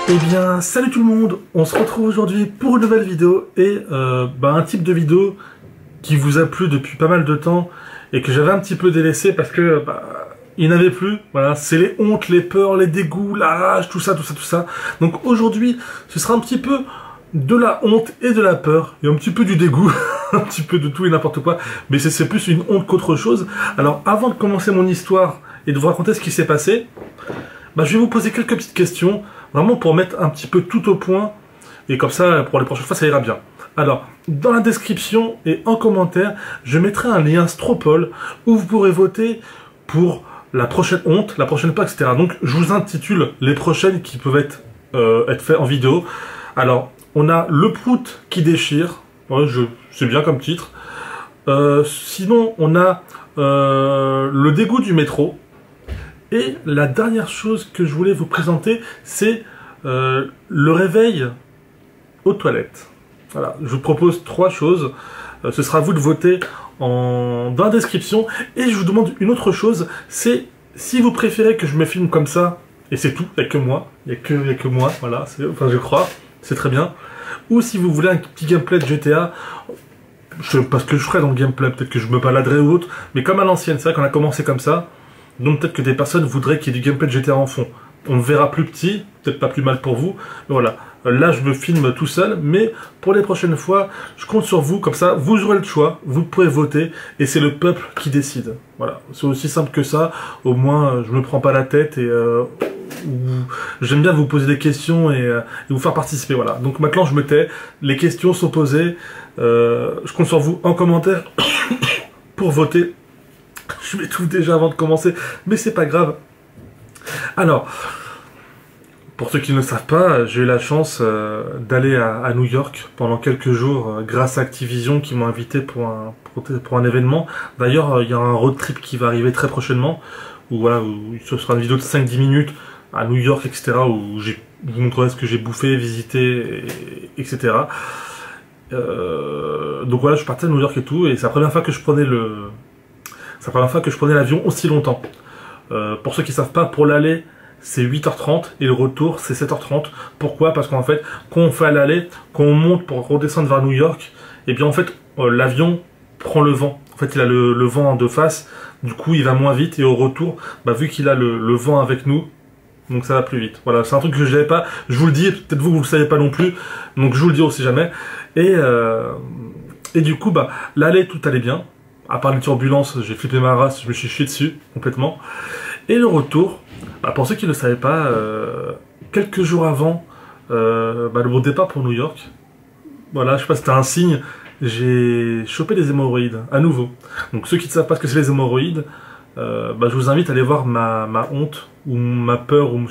Eh bien, salut tout le monde, on se retrouve aujourd'hui pour une nouvelle vidéo et un type de vidéo qui vous a plu depuis pas mal de temps et que j'avais un petit peu délaissé parce que il n'avait plus. Voilà, c'est les hontes, les peurs, les dégoûts, la rage, tout ça. Donc aujourd'hui, ce sera un petit peu de la honte et de la peur et un petit peu du dégoût, un petit peu de tout et n'importe quoi, mais c'est plus une honte qu'autre chose. Alors avant de commencer mon histoire et de vous raconter ce qui s'est passé, je vais vous poser quelques petites questions, vraiment pour mettre un petit peu tout au point, et comme ça, pour les prochaines fois, ça ira bien. Alors, dans la description et en commentaire, je mettrai un lien Stropole où vous pourrez voter pour la prochaine honte, la prochaine peur, etc. Donc, je vous intitule les prochaines qui peuvent être faites en vidéo. Alors, on a le prout qui déchire, ouais, c'est bien comme titre. Sinon, on a le dégoût du métro. Et la dernière chose que je voulais vous présenter, c'est le réveil aux toilettes. Voilà, je vous propose 3 choses. Ce sera à vous de voter dans la description. Et je vous demande une autre chose, c'est si vous préférez que je me filme comme ça, et c'est tout, il n'y a que moi, il n'y a que moi, voilà, enfin je crois, c'est très bien. Ou si vous voulez un petit gameplay de GTA, je sais pas ce que je ferai dans le gameplay, peut-être que je me baladerai ou autre, mais comme à l'ancienne, c'est vrai qu'on a commencé comme ça. Donc peut-être que des personnes voudraient qu'il y ait du gameplay de GTA en fond. On me verra plus petit, peut-être pas plus mal pour vous. Mais voilà, là je me filme tout seul, mais pour les prochaines fois, je compte sur vous, comme ça vous aurez le choix, vous pourrez voter, et c'est le peuple qui décide. Voilà, c'est aussi simple que ça, au moins je me prends pas la tête, et j'aime bien vous poser des questions et vous faire participer. Voilà, donc maintenant je me tais, les questions sont posées, je compte sur vous en commentaire pour voter. Je m'étouffe déjà avant de commencer, mais c'est pas grave. Alors, pour ceux qui ne le savent pas, j'ai eu la chance d'aller à New York pendant quelques jours grâce à Activision qui m'ont invité pour un événement. D'ailleurs, il y a un road trip qui va arriver très prochainement, où voilà, ce sera une vidéo de 5-10 minutes à New York, etc., où je vous montrerai ce que j'ai bouffé, visité, etc. Donc voilà, je partais à New York et tout, et c'est la première fois que je prenais l'avion aussi longtemps. Pour ceux qui ne savent pas, pour l'aller, c'est 8h30 et le retour, c'est 7h30. Pourquoi? Parce qu'en fait, quand on fait l'aller, quand on monte pour redescendre vers New York, et bien en fait, l'avion prend le vent. En fait, il a le vent de face, du coup, il va moins vite, et au retour, vu qu'il a le vent avec nous, donc ça va plus vite. Voilà, c'est un truc que je savais pas, je vous le dis, peut-être vous ne le savez pas non plus, donc je vous le dis aussi jamais. Et du coup, l'aller, tout allait bien. À part les turbulences, j'ai flippé ma race, je me suis chié dessus, complètement. Et le retour, pour ceux qui ne le savaient pas, quelques jours avant mon départ pour New York, voilà, je sais pas si c'était un signe, j'ai chopé des hémorroïdes, à nouveau. Donc ceux qui ne savent pas ce que c'est les hémorroïdes, je vous invite à aller voir ma honte, ou ma peur, ou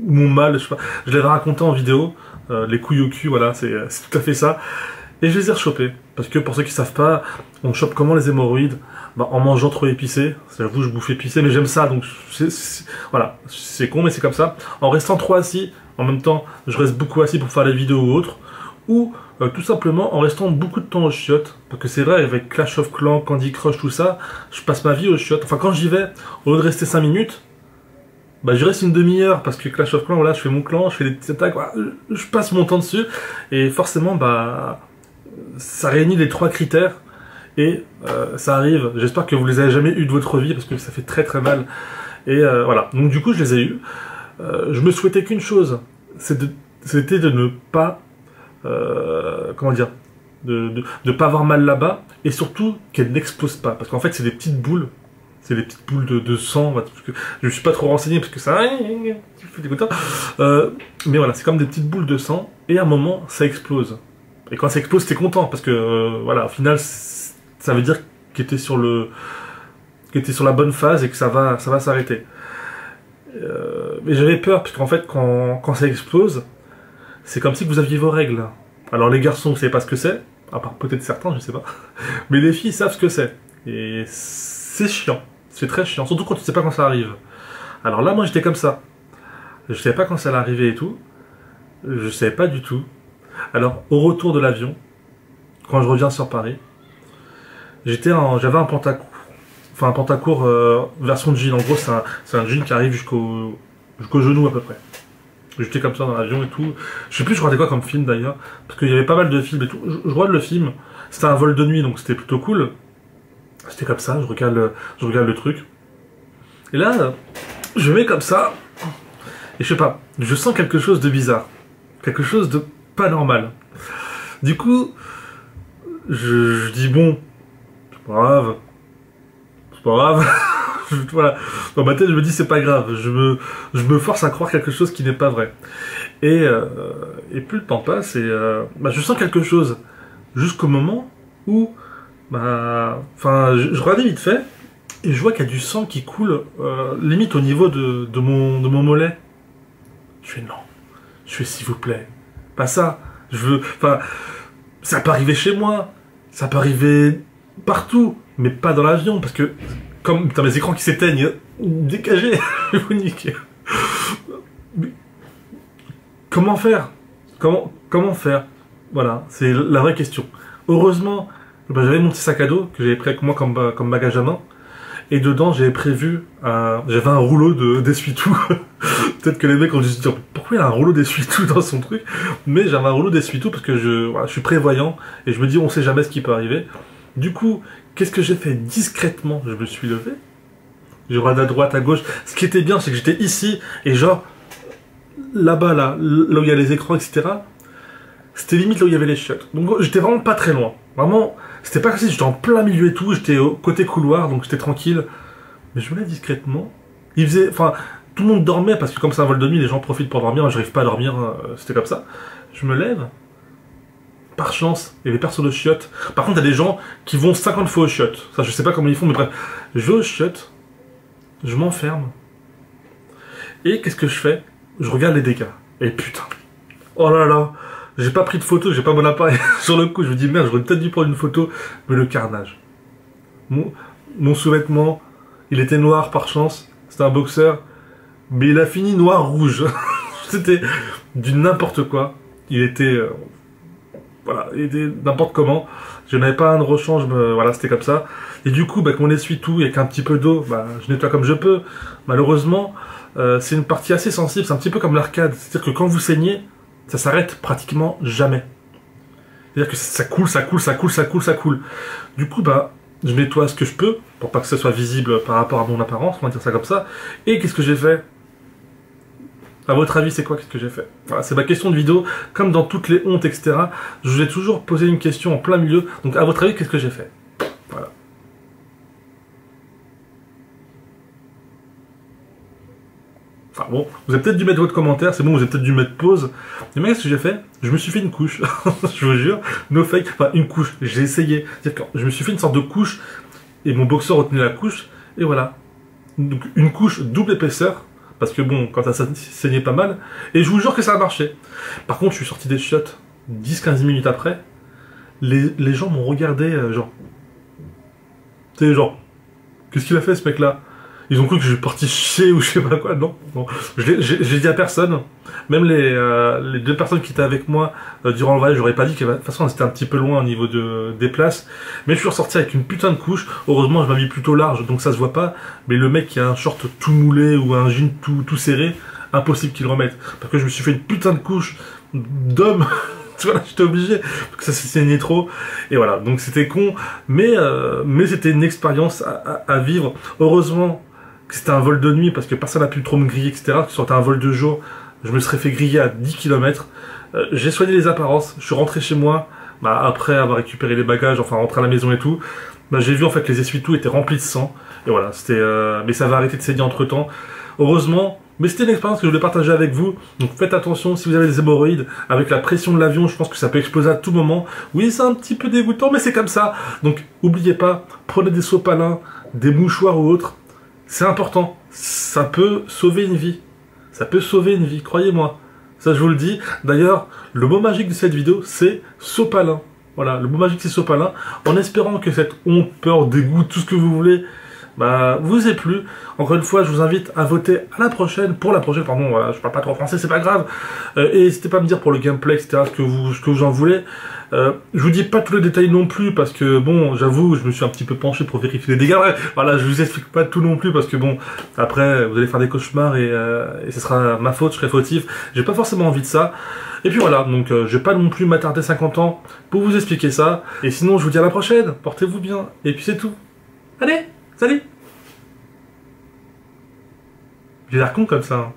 mon mal, je sais pas. Je l'avais raconté en vidéo, les couilles au cul, voilà, c'est tout à fait ça. Et je les ai rechopés. Parce que pour ceux qui savent pas, on chope comment les hémorroïdes? En mangeant trop épicé. J'avoue, je bouffe épicé, mais j'aime ça, donc voilà, c'est con, mais c'est comme ça. En restant trop assis, en même temps, je reste beaucoup assis pour faire les vidéos ou autres. Ou tout simplement en restant beaucoup de temps aux chiottes. Parce que c'est vrai, avec Clash of Clans, Candy Crush, tout ça, je passe ma vie aux chiottes. Enfin, quand j'y vais, au lieu de rester 5 minutes, je reste une demi-heure, parce que Clash of Clans, voilà, je fais mon clan, je fais des petites attaques, voilà, je passe mon temps dessus. Et forcément, ça réunit les 3 critères et ça arrive. J'espère que vous les avez jamais eu de votre vie parce que ça fait très très mal. Et voilà. Donc du coup, je les ai eus. Je me souhaitais qu'une chose, c'était de ne pas, comment dire, de pas avoir mal là-bas et surtout qu'elle n'explose pas. Parce qu'en fait, c'est des petites boules. C'est des petites boules de sang. Parce que je ne suis pas trop renseigné parce que ça, mais voilà, c'est comme des petites boules de sang et à un moment, ça explose. Et quand ça explose, t'es content, parce que, voilà, au final, ça veut dire que t'es sur la bonne phase et que ça va s'arrêter. Mais j'avais peur, parce qu'en fait, quand ça explose, c'est comme si vous aviez vos règles. Alors les garçons, vous savez pas ce que c'est, à part peut-être certains, je sais pas. Mais les filles savent ce que c'est. Et c'est chiant. C'est très chiant, surtout quand tu sais pas quand ça arrive. Alors là, moi, j'étais comme ça. Je savais pas quand ça allait arriver et tout. Je savais pas du tout. Alors, au retour de l'avion, quand je reviens sur Paris, j'avais un pantacourt. Enfin, un pantacourt version jean. En gros, c'est un jean qui arrive jusqu'au genou à peu près. J'étais comme ça dans l'avion et tout. Je sais plus je regardais quoi comme film d'ailleurs, parce qu'il y avait pas mal de films et tout. Je regarde le film, c'était un vol de nuit, donc c'était plutôt cool. C'était comme ça, je regarde le truc. Et là, je mets comme ça, et je sais pas, je sens quelque chose de bizarre. Quelque chose de pas normal. Du coup, je dis bon, c'est pas grave. C'est pas grave. Voilà. Dans ma tête, je me dis c'est pas grave. Je me force à croire quelque chose qui n'est pas vrai. Et plus le temps passe, et je sens quelque chose. Jusqu'au moment où, je regardais vite fait, et je vois qu'il y a du sang qui coule, limite au niveau de mon mollet. Je fais non. Je fais s'il vous plaît. Pas ça. Ça peut arriver chez moi. Ça peut arriver partout. Mais pas dans l'avion. Parce que, comme t'as mes écrans qui s'éteignent, dégagez. Je vais vous niquer. Comment faire? Comment faire? Voilà. C'est la vraie question. Heureusement, j'avais mon petit sac à dos que j'avais pris avec moi comme bagage à main. Et dedans, j'avais prévu, j'avais un rouleau d'essuie-tout. Peut-être que les mecs ont dû se dire, pourquoi il y a un rouleau d'essuie-tout dans son truc? Mais j'avais un rouleau d'essuie-tout parce que je suis prévoyant et je me dis, on sait jamais ce qui peut arriver. Du coup, qu'est-ce que j'ai fait discrètement? Je me suis levé. Je regarde à droite, à gauche. Ce qui était bien, c'est que j'étais ici et genre, là-bas, là où il y a les écrans, etc., c'était limite là où il y avait les chiottes. Donc j'étais vraiment pas très loin. Vraiment, c'était pas comme si j'étais en plein milieu et tout, j'étais au côté couloir, donc j'étais tranquille. Mais je me lève discrètement. Tout le monde dormait, parce que comme c'est un vol de nuit, les gens profitent pour dormir, moi j'arrive pas à dormir, c'était comme ça. Je me lève, par chance, il y avait personne aux chiottes. Par contre, il y a des gens qui vont 50 fois aux chiottes. Ça, je sais pas comment ils font, mais bref. Je vais aux chiottes, je m'enferme. Et qu'est-ce que je fais? Je regarde les dégâts. Et putain. Oh là là. J'ai pas pris de photo, j'ai pas mon appareil sur le coup. Je me dis merde, j'aurais peut-être dû prendre une photo. Mais le carnage. Mon sous-vêtement, il était noir par chance. C'était un boxeur. Mais il a fini noir-rouge. C'était du n'importe quoi. Il était n'importe comment. Je n'avais pas un de rechange, voilà, c'était comme ça. Et du coup, qu'on essuie tout avec un petit peu d'eau, je nettoie comme je peux. Malheureusement, c'est une partie assez sensible, c'est un petit peu comme l'arcade. C'est-à-dire que quand vous saignez, ça s'arrête pratiquement jamais. C'est-à-dire que ça coule, ça coule, ça coule, ça coule, ça coule. Du coup, je nettoie ce que je peux, pour pas que ce soit visible par rapport à mon apparence, on va dire ça comme ça. Et qu'est-ce que j'ai fait? À votre avis, c'est quoi? Qu'est-ce que j'ai fait? Voilà, c'est ma question de vidéo. Comme dans toutes les hontes, etc., je vous ai toujours posé une question en plein milieu. Donc, à votre avis, qu'est-ce que j'ai fait? Voilà. Enfin bon, vous avez peut-être dû mettre votre commentaire, c'est bon, vous avez peut-être dû mettre pause. Mais qu'est-ce que j'ai fait? Je me suis fait une couche. Je vous jure, no fake. Enfin, une couche. J'ai essayé. C'est-à-dire que je me suis fait une sorte de couche, et mon boxeur retenait la couche, et voilà. Donc, une couche double épaisseur. Parce que bon, quand ça saignait pas mal. Et je vous jure que ça a marché. Par contre, je suis sorti des chiottes 10-15 minutes après. Les gens m'ont regardé, genre... Tu sais, genre... Qu'est-ce qu'il a fait, ce mec-là? Ils ont cru que je suis parti chier ou je sais pas quoi. Non, non. J'ai dit à personne. Même les deux personnes qui étaient avec moi durant le voyage, j'aurais pas dit que de toute façon, c'était un petit peu loin au niveau des places. Mais je suis ressorti avec une putain de couche. Heureusement, je m'habille plutôt large, donc ça se voit pas. Mais le mec qui a un short tout moulé ou un jean tout serré, impossible qu'il le remette. Parce que je me suis fait une putain de couche d'homme. Voilà, j'étais obligé, parce que ça s'est saigné trop. Et voilà, donc c'était con. Mais c'était une expérience à vivre. Heureusement que c'était un vol de nuit, parce que personne n'a pu trop me griller, etc. Que c'était un vol de jour, je me serais fait griller à 10 km. J'ai soigné les apparences, je suis rentré chez moi, après avoir récupéré les bagages, enfin rentré à la maison et tout. J'ai vu en fait que les essuie-tout étaient remplis de sang. Et voilà, c'était. Mais ça va arrêter de saigner entre temps. Heureusement. Mais c'était une expérience que je voulais partager avec vous. Donc faites attention si vous avez des hémorroïdes. Avec la pression de l'avion, je pense que ça peut exploser à tout moment. Oui, c'est un petit peu dégoûtant, mais c'est comme ça. Donc n'oubliez pas, prenez des sopalins, des mouchoirs ou autres. C'est important. Ça peut sauver une vie. Ça peut sauver une vie, croyez-moi. Ça, je vous le dis. D'ailleurs, le mot magique de cette vidéo, c'est sopalin. Voilà, le mot magique, c'est sopalin. En espérant que cette honte, peur, dégoût, tout ce que vous voulez, bah, vous ait plu. Encore une fois, je vous invite à voter à la prochaine, pour la prochaine, pardon, voilà, je parle pas trop français, c'est pas grave. Et n'hésitez pas à me dire pour le gameplay, etc., ce que vous en voulez. Je vous dis pas tous les détails non plus, parce que bon, j'avoue, je me suis un petit peu penché pour vérifier les dégâts. Ouais, voilà, je vous explique pas tout non plus, parce que bon, après, vous allez faire des cauchemars et ce sera ma faute, je serai fautif. J'ai pas forcément envie de ça. Et puis voilà, donc je vais pas non plus m'attarder 50 ans pour vous expliquer ça. Et sinon, je vous dis à la prochaine, portez-vous bien. Et puis c'est tout. Allez, salut! J'ai l'air con comme ça. Hein.